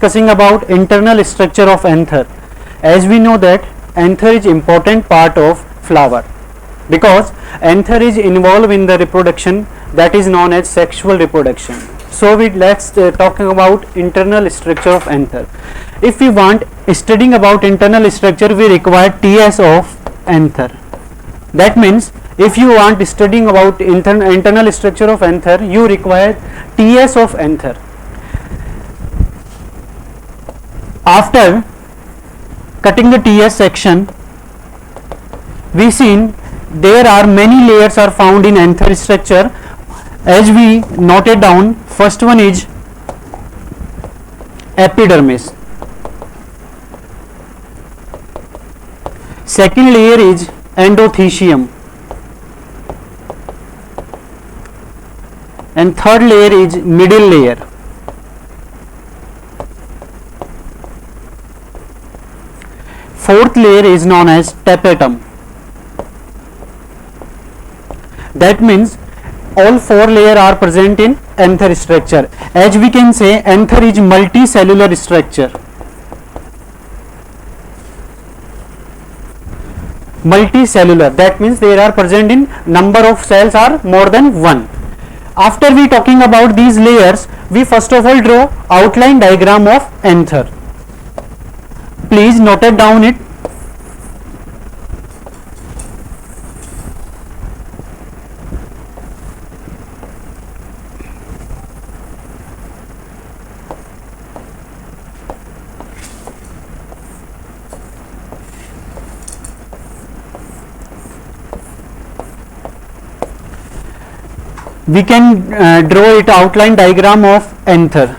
discussing about internal structure of anther. As we know that anther is important part of flower, because anther is involved in the reproduction, that is known as sexual reproduction. So let's talking about internal structure of anther. If we want studying about internal structure, we require TS of anther. That means if you want studying about internal structure of anther, you require TS of anther. After cutting the TS section, we seen there are many layers are found in anther structure. As we noted down, first one is epidermis, second layer is endothecium, and third layer is middle layer. Fourth layer is known as tapetum. That means all four layers are present in anther structure. As we can say, anther is multicellular structure. Multicellular, that means there are present in number of cells are more than one. After we talking about these layers, we first of all draw outline diagram of anther. Please note it down it. We can draw it outline diagram of anther.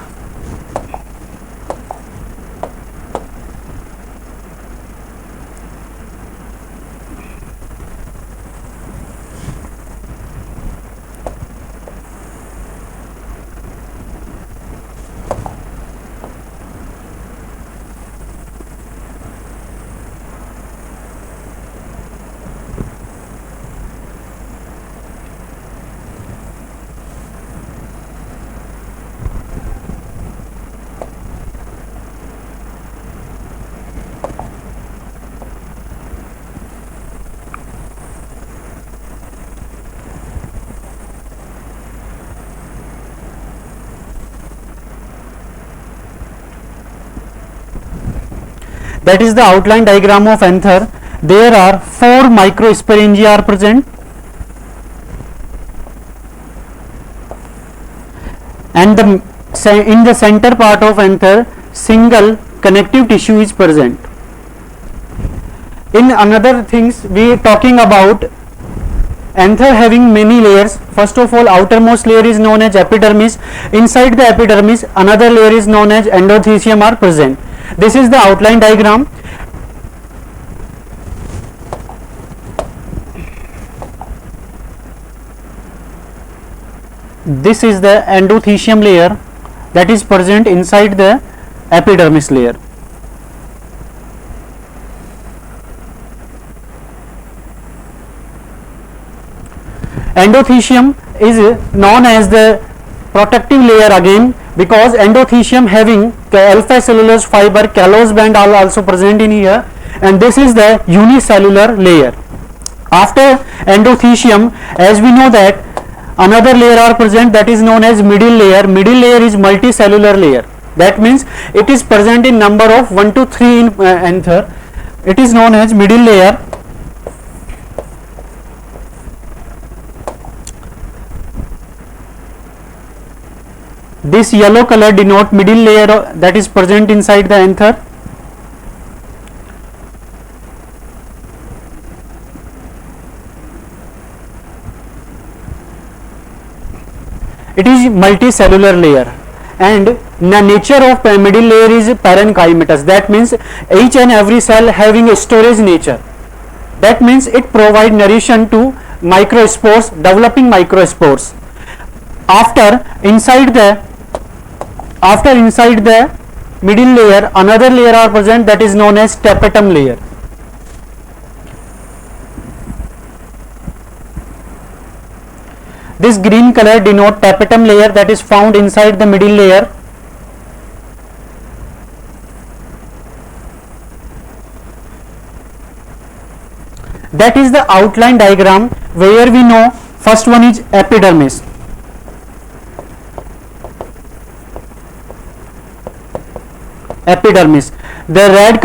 That is the outline diagram of anther. There are 4 microsporangia are present, and in the center part of anther, single connective tissue is present. In another things, we are talking about anther having many layers. First of all, outermost layer is known as epidermis. Inside the epidermis, another layer is known as endothecium are present. This is the outline diagram. This is the endothecium layer that is present inside the epidermis layer. Endothecium is known as the protective layer again, because endothecium having alpha cellulose fiber, callose band are also present in here, and this is the unicellular layer. After endothecium, as we know that another layer are present, that is known as middle layer. Middle layer is multicellular layer. That means it is present in number of 1 to 3 in anther. It is known as middle layer. This yellow color denote middle layer that is present inside the anther. It is multicellular layer, and the nature of middle layer is parenchymatous. That means each and every cell having a storage nature. That means it provide nourishment to microspores, developing microspores. After inside the middle layer, another layer are present, that is known as tapetum layer. This green color denote tapetum layer that is found inside the middle layer. That is the outline diagram where we know first one is epidermis. Epidermis. The red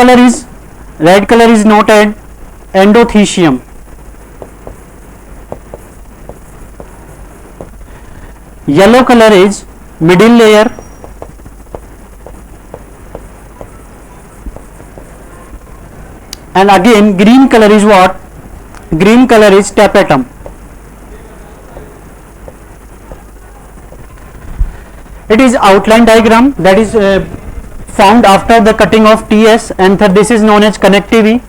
color is noted endothecium. Yellow color is middle layer. And again green color is what? Green color is tapetum. It is outline diagram that is found after the cutting of TS, and this is known as connectivity.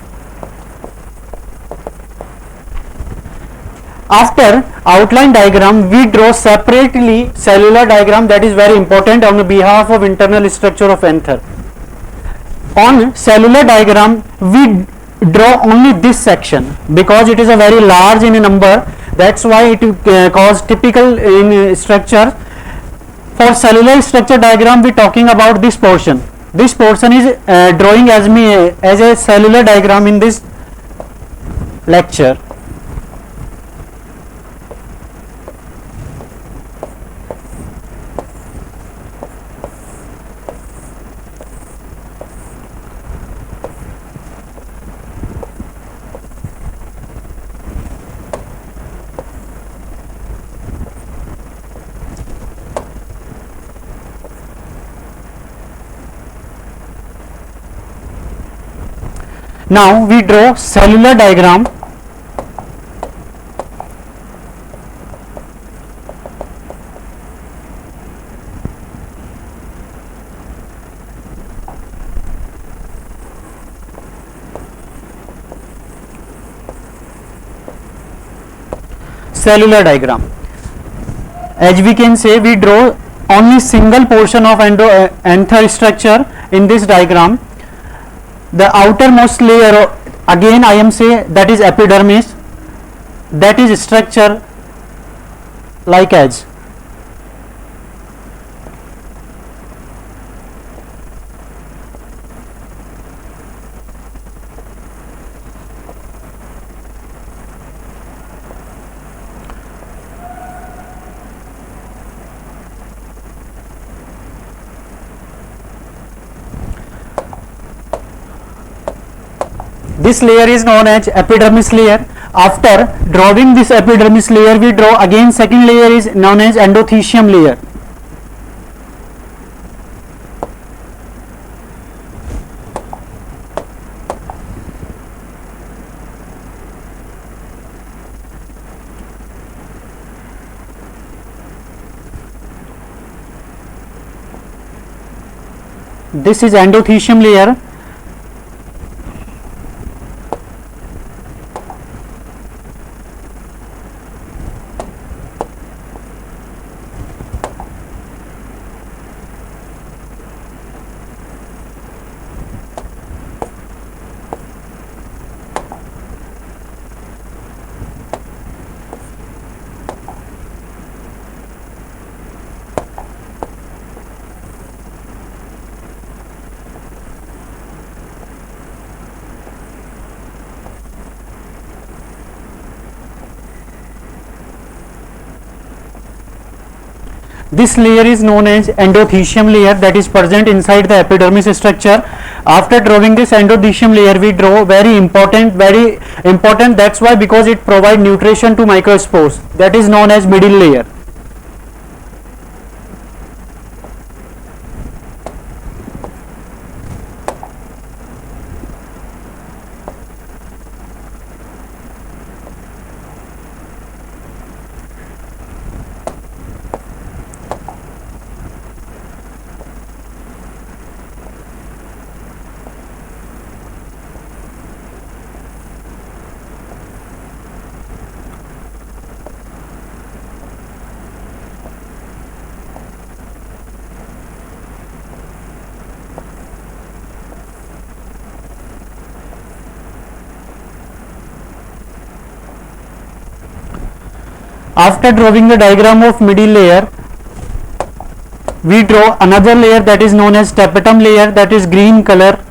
After outline diagram, we draw separately cellular diagram, that is very important on behalf of internal structure of anther. On cellular diagram, we draw only this section because it is a very large in number. That's why it cause typical in structure. For cellular structure diagram, we talking about this portion. This portion is drawing as a cellular diagram in this lecture. Now we draw cellular diagram. Cellular diagram. As we can say, we draw only single portion of anther structure in this diagram. The outermost layer, again I am say, that is epidermis, that is structure like as. This layer is known as epidermis layer. After drawing this epidermis layer, we draw again second layer is known as endothecium layer. This is endothecium layer. This layer is known as endothecium layer, that is present inside the epidermis structure. After drawing this endothecium layer, we draw very important, that's why, because it provides nutrition to microspores, that is known as middle layer. After drawing the diagram of middle layer, we draw another layer that is known as tapetum layer, that is green color.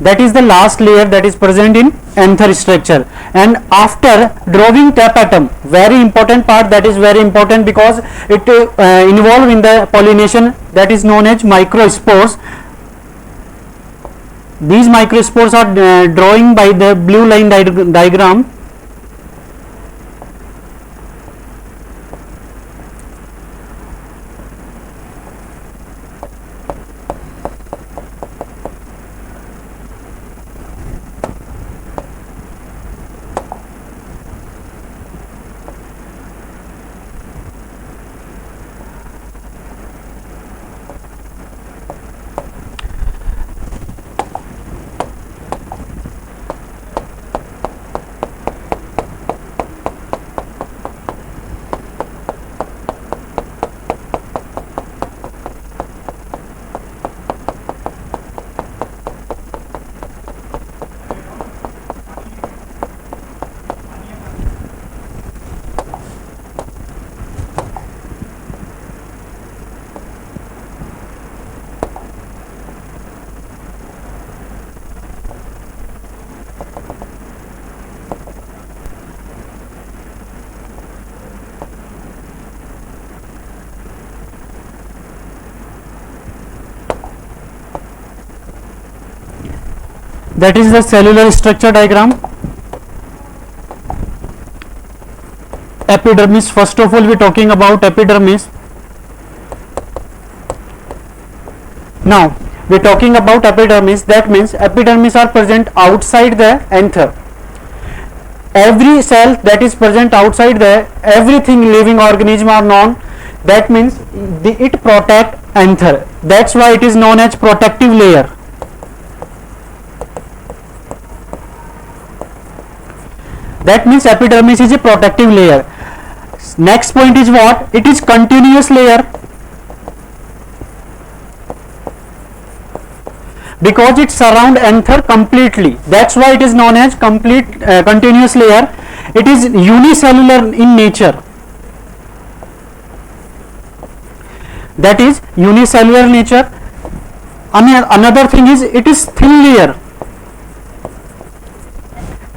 that is the last layer that is present in anther structure. And after drawing tapetum, very important part, that is very important because it involve in the pollination, that is known as microspores. These microspores are drawing by the blue line diagram. That is the cellular structure diagram. Epidermis, first of all we are talking about epidermis. Now we are talking about epidermis, that means epidermis are present outside the anther. Every cell that is present outside the, everything living organism are known, that means it protect anther, that's why it is known as protective layer. That means epidermis is a protective layer. Next point is what? It is continuous layer, because it surround anther completely, that's why it is known as complete continuous layer. It is unicellular in nature, that is unicellular nature. Another thing is it is thin layer,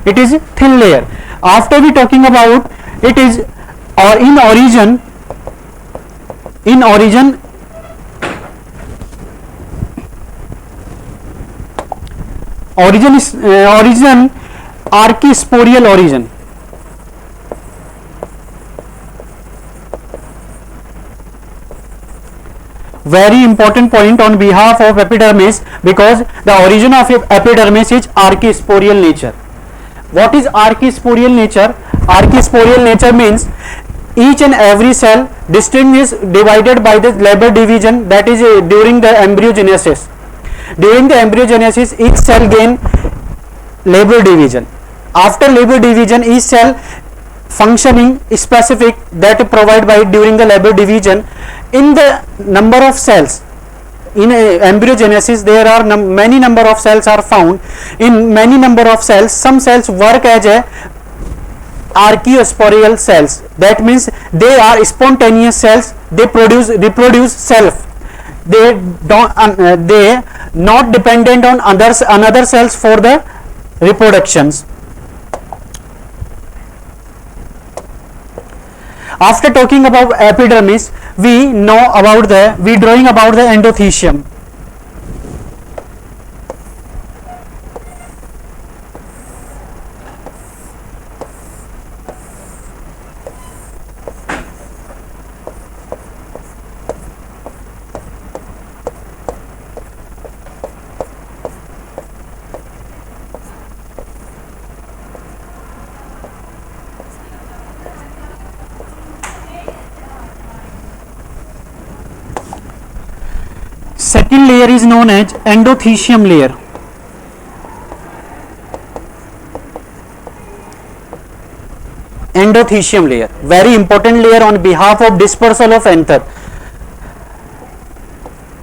it is thin layer. After we talking about it is or in origin is origin archisporial origin. Very important point on behalf of epidermis, because the origin of epidermis is archisporial nature. What is archisporial nature? Archisporial nature means each and every cell distinct is divided by the labor division, that is during the embryogenesis. During the embryogenesis each cell gain labor division. After labor division each cell functioning specific that provide by during the labor division. In the number of cells in embryogenesis there are many number of cells are found. In many number of cells, some cells work as a archaeosporial cells, that means they are spontaneous cells, they reproduce self, they don't they not dependent on another cells for the reproductions. After talking about epidermis, we drawing about the endothecium. Second layer is known as endothecium layer. Endothecium layer, very important layer on behalf of dispersal of anther.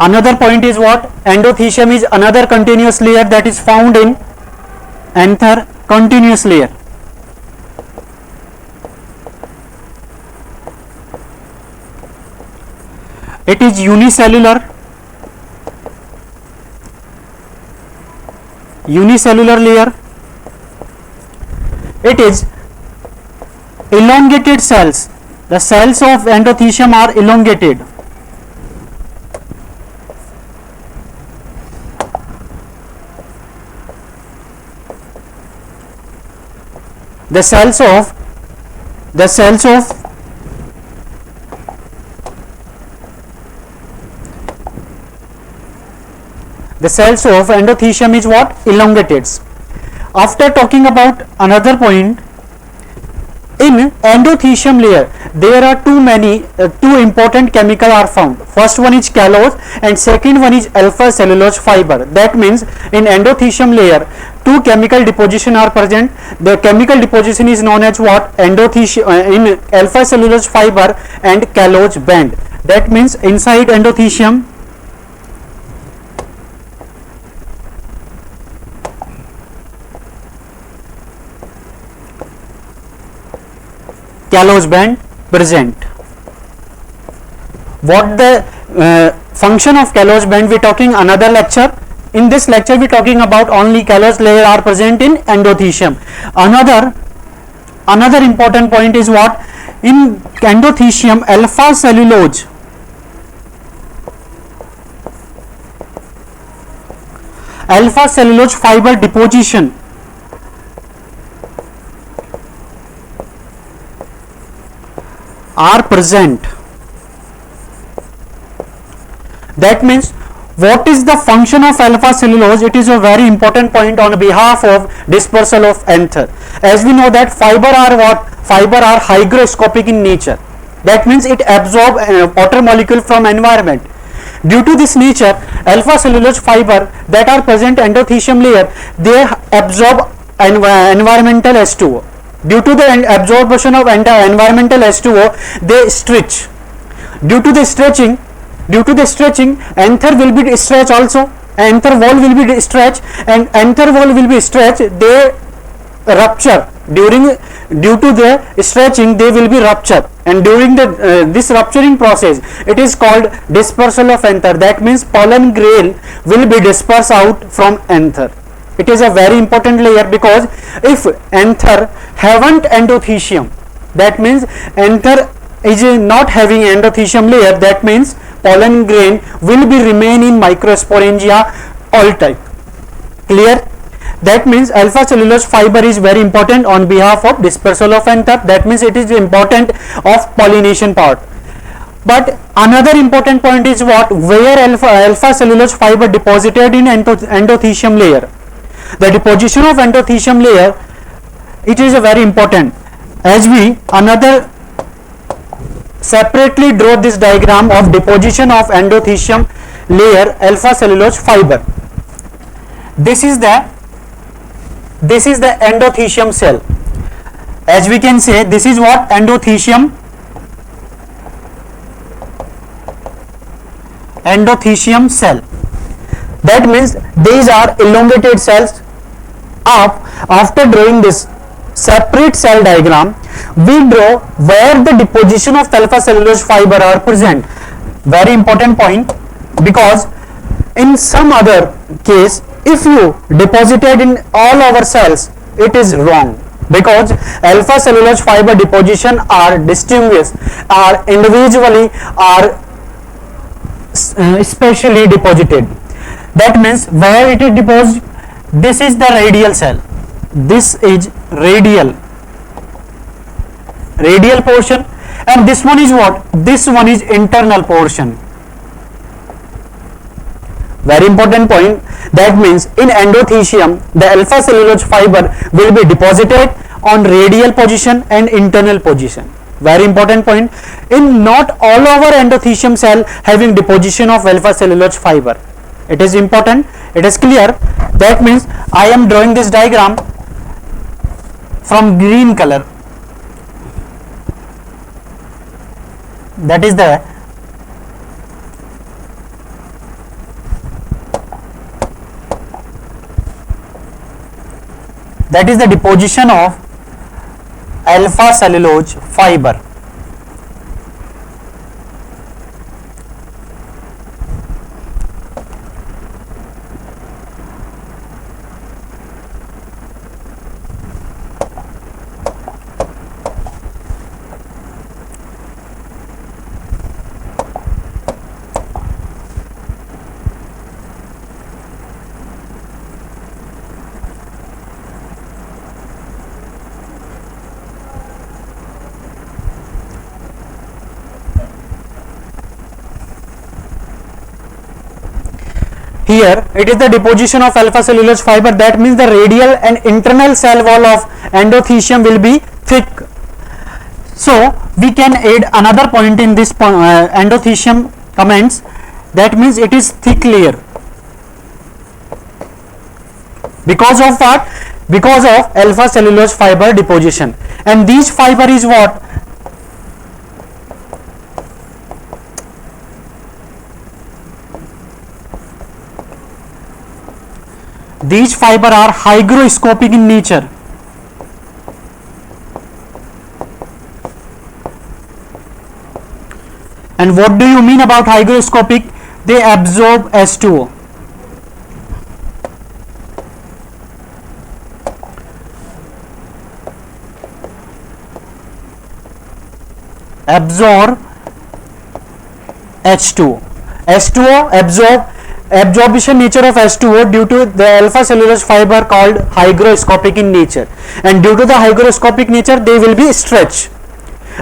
Another point is what? Endothecium is another continuous layer that is found in anther, continuous layer. It is unicellular. unicellular layer. It is elongated cells. The cells of endothelium are elongated. The cells of endothelium is what? Elongated. After talking about another point, in endothelium layer there are two important chemical are found. First one is callose and second one is alpha cellulose fiber. That means in endothelium layer two chemical deposition are present. The chemical deposition is known as what? Endothelium in alpha cellulose fiber and callose band. That means inside endothelium callose band present. What the function of callose band we talking another lecture. In this lecture we talking about only callose layer are present in endothelium. Another important point is what? In endothelium alpha cellulose fiber deposition are present. That means what is the function of alpha cellulose? It is a very important point on behalf of dispersal of anther. As we know that fiber are what? Fiber are hygroscopic in nature. That means it absorb water molecule from environment. Due to this nature, alpha cellulose fiber that are present endothelium layer, they absorb environmental H2O. Due to the absorption of environmental H2O, they stretch. Due to the stretching, anther will be stretched also. Anther wall will be stretched, and anther wall will be stretched. They rupture due to the stretching. They will be ruptured, and during the this rupturing process, it is called dispersal of anther. That means pollen grain will be dispersed out from anther. It is a very important layer because if anther haven't endothelium, that means anther is not having endothelium layer, that means pollen grain will be remain in microsporangia all time. Clear? That means alpha cellulose fiber is very important on behalf of dispersal of anther. That means it is important of pollination part. But another important point is what? Where alpha cellulose fiber deposited in endothelium layer. The deposition of endothelium layer, it is a very important. As we another separately draw this diagram of deposition of endothelium layer alpha cellulose fiber. This is the endothelium cell. As we can say, this is what? Endothelium cell. That means these are elongated cells. After drawing this separate cell diagram, we draw where the deposition of alpha cellulose fiber are present. Very important point, because in some other case, if you deposited in all our cells, it is wrong, because alpha cellulose fiber deposition are distinguished, are individually, are specially deposited. That means where it is deposited, this is the radial cell, this is radial portion, and this one is what? This one is internal portion. Very important point. That means in endothelium, the alpha cellulose fiber will be deposited on radial position and internal position. Very important point. In not all over endothelium cell having deposition of alpha cellulose fiber. It is important. It is clear. That means I am drawing this diagram from green color. That is the deposition of alpha cellulose fiber. Here it is the deposition of alpha cellulose fiber. That means the radial and internal cell wall of endothecium will be thick. So we can add another point in this endothecium comments. That means it is thick layer. Because of what? Because of alpha cellulose fiber deposition. And these fiber is what? These fiber are hygroscopic in nature. And what do you mean about hygroscopic? They absorb H2O. Absorb H2O. H2O absorption nature of H2O due to the alpha cellulose fiber called hygroscopic in nature, and due to the hygroscopic nature they will be stretched,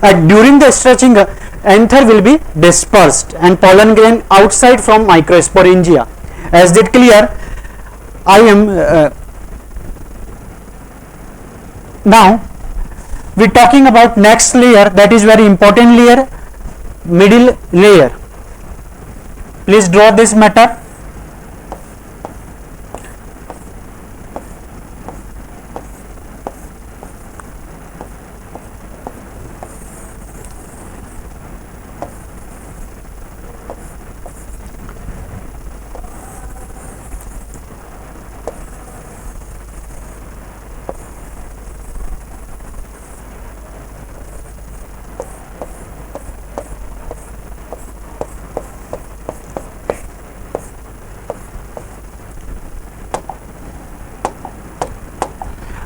and during the stretching anther will be dispersed and pollen grain outside from microsporangia. As that clear? I am now we are talking about next layer, that is very important layer, middle layer. Please draw this matter.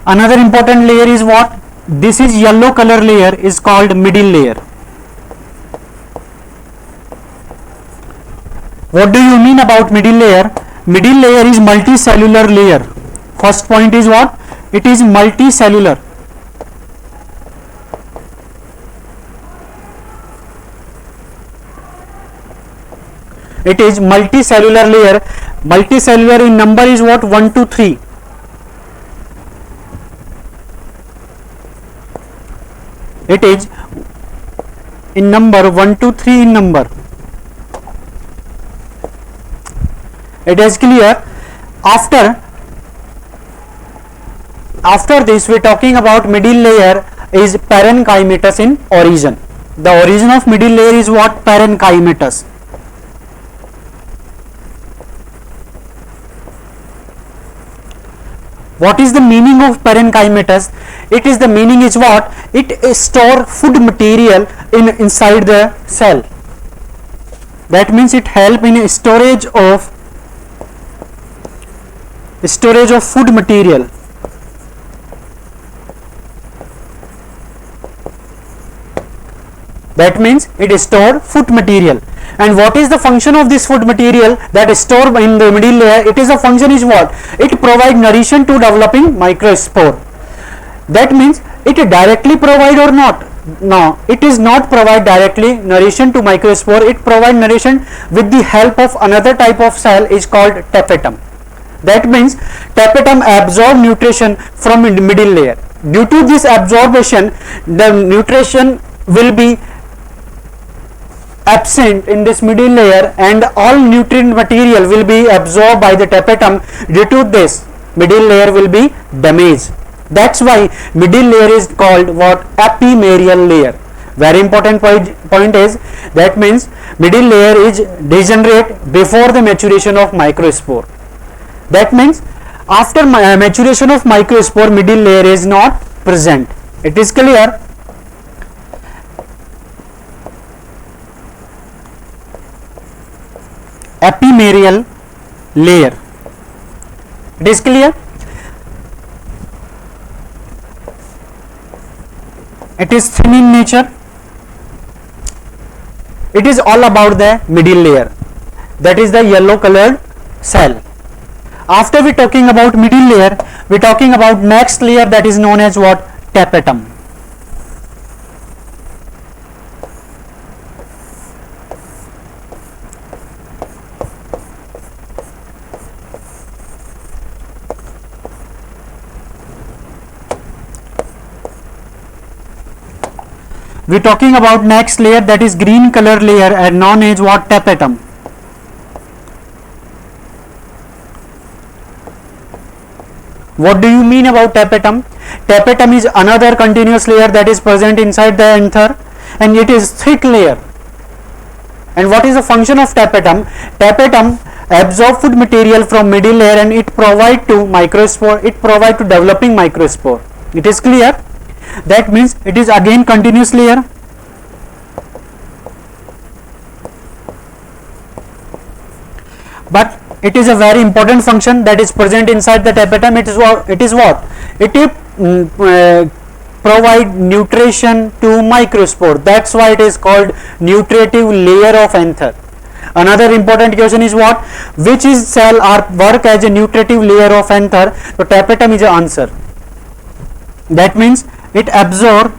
Another important layer is what? This is yellow color layer is called middle layer. What do you mean about middle layer? Middle layer is multicellular layer. First point is what? It is multicellular. It is multicellular layer. Multicellular in number is what? 1 to 3. It is in number 1 to 3 in number. It is clear. After this we are talking about middle layer is parenchymatous in origin. The origin of middle layer is what? Parenchymatous. What is the meaning of parenchymatous? It is the meaning is what? It store food material inside the cell. That means it help in storage of food material. That means it store food material. And what is the function of this food material that is stored in the middle layer? It is a function is what? It provide nourishment to developing microspore. That means it directly provide or not? No, it is not provide directly nourishment to microspore. It provide nourishment with the help of another type of cell is called tapetum. That means tapetum absorb nutrition from the middle layer. Due to this absorption, the nutrition will be absent in this middle layer and all nutrient material will be absorbed by the tapetum. Due to this, middle layer will be damaged. That's why middle layer is called what? Epimerial layer. Very important point is that means middle layer is degenerate before the maturation of microspore. That means after maturation of microspore, middle layer is not present. It is clear? Epimerial layer. It is clear? It is thin in nature. It is all about the middle layer. That is the yellow colored cell. After we talking about middle layer, we talking about next layer that is known as what? Tapetum. we're talking about next layer, that is green color layer and known as what? Tapetum. What do you mean about tapetum? Tapetum is another continuous layer that is present inside the anther, and it is thick layer. And what is the function of tapetum? Tapetum absorb food material from middle layer and it provide to microspore, it provide to developing microspore. It is clear? That means it is again continuous layer. But it is a very important function that is present inside the tapetum. It is what? It provide nutrition to microspore. That's why it is called nutritive layer of anther. Another important question is what? Which is cell or work as a nutritive layer of anther? So tapetum is the answer. That means it absorb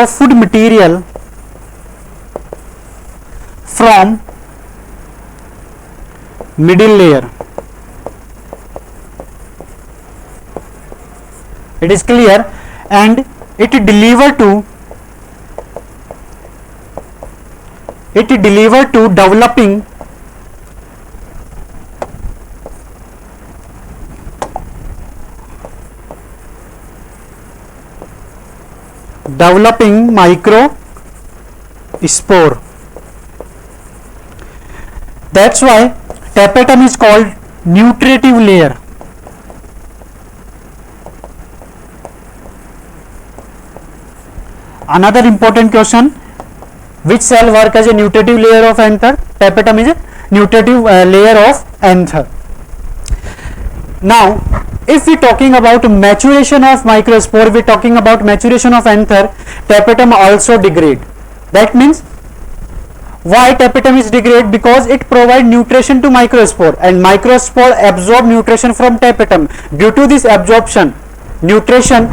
food material from middle layer. It is clear, and it deliver to developing microspore. That's why tapetum is called nutritive layer. Another important question, which cell work as a nutritive layer of anther? Tapetum is a nutritive layer of anther. Now, if we talking about maturation of microspore, we talking about maturation of anther, tapetum also degrade. That means why tapetum is degrade? Because it provide nutrition to microspore, and microspore absorb nutrition from tapetum. Due to this absorption, nutrition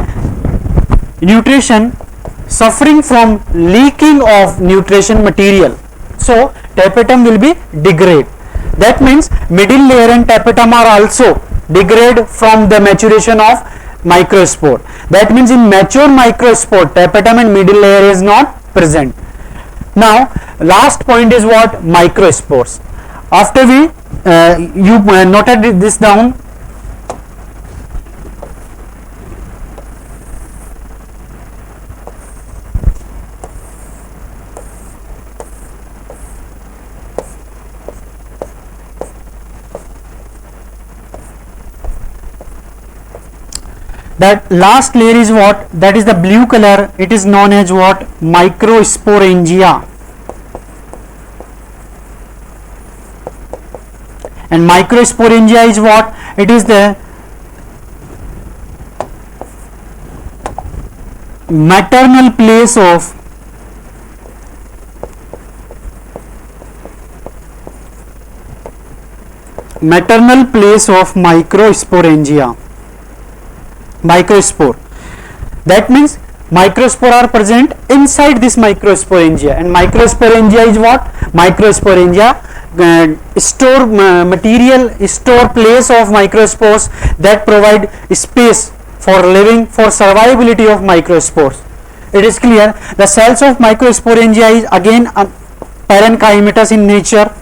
suffering from leaking of nutrition material, so tapetum will be degrade. That means middle layer and tapetum are also degrade from the maturation of microspore. That means in mature microspore, tapetum and middle layer is not present. Now last point is what? Microspores. After we you noted this down. That last layer is what? That is the blue color. It is known as what? Microsporangia. And microsporangia is what? It is the maternal place of microsporangia. Microspore. That means microspore are present inside this microsporangia, and microsporangia is what? Microsporangia store material, store place of microspores that provide space for living, for survivability of microspores. It is clear. The cells of microsporangia is again parenchymatous in nature.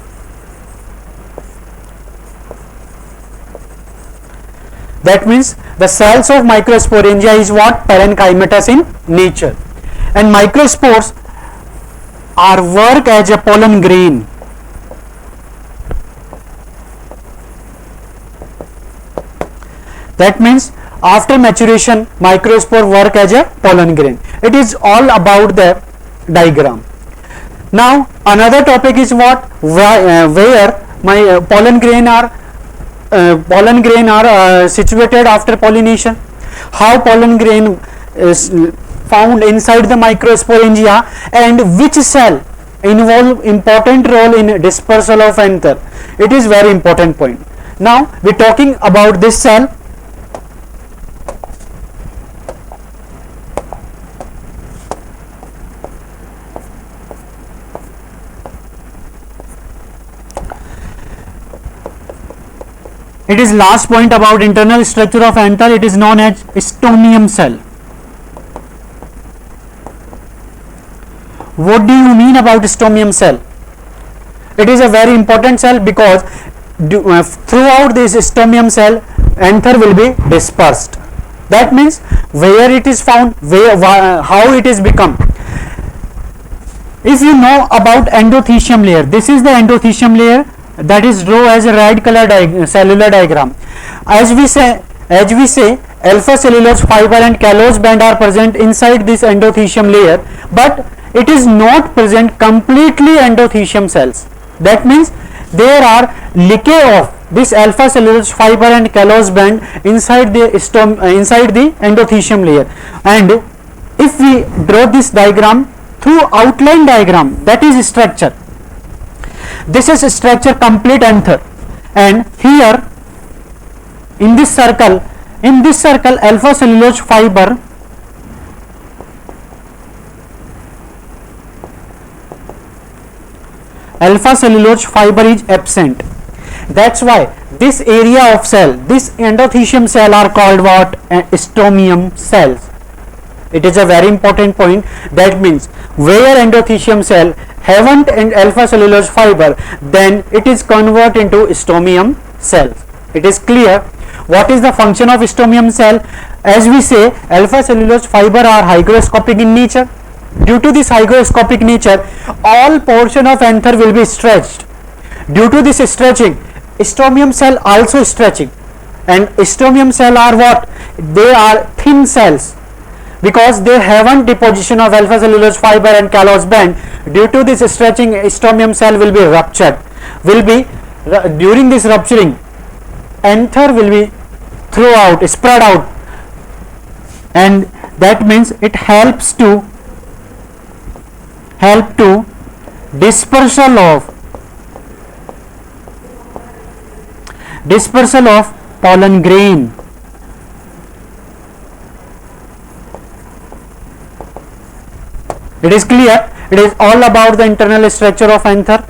That means the cells of microsporangia is what? Parenchymatous in nature. And microspores are work as a pollen grain. That means after maturation, microspore work as a pollen grain. It is all about the diagram. Now another topic is what? Where my pollen grain are situated after pollination. How pollen grain is found inside the microsporangia, and which cell involve important role in dispersal of anther. It is very important point. Now we are talking about this cell. It is last point about internal structure of anther. It is known as stomium cell. What do you mean about stomium cell? It is a very important cell because throughout this stomium cell anther will be dispersed. That means where it is found, how it is become. If you know about endothecium layer, this is the endothecium layer that is drawn as a red color cellular diagram. As we say alpha cellulose fiber and callose band are present inside this endothecium layer, but it is not present completely endothecium cells. That means there are decay of this alpha cellulose fiber and callose band inside the endothecium layer. And if we draw this diagram through outline diagram, that is structure. This is structure complete anther, and here in this circle alpha cellulose fiber is absent. That's why this area of cell, this endothecium cell are called what? Stomium cells. It is a very important point. That means where endothecium cell haven't alpha cellulose fiber, then it is converted into stomium cells. It is clear. What is the function of stomium cell? As we say, alpha cellulose fiber are hygroscopic in nature. Due to this hygroscopic nature, all portion of anther will be stretched. Due to this stretching, stomium cell also stretching. And stomium cell are what? They are thin cells, because they haven't deposition of alpha cellulose fiber and callose band. Due to this stretching, stomium cell will be ruptured. During this rupturing, anther will be spread out, and that means it helps to dispersal of pollen grain. It is clear. It is all about the internal structure of anther.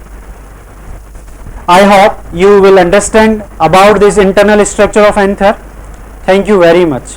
I hope you will understand about this internal structure of anther. Thank you very much.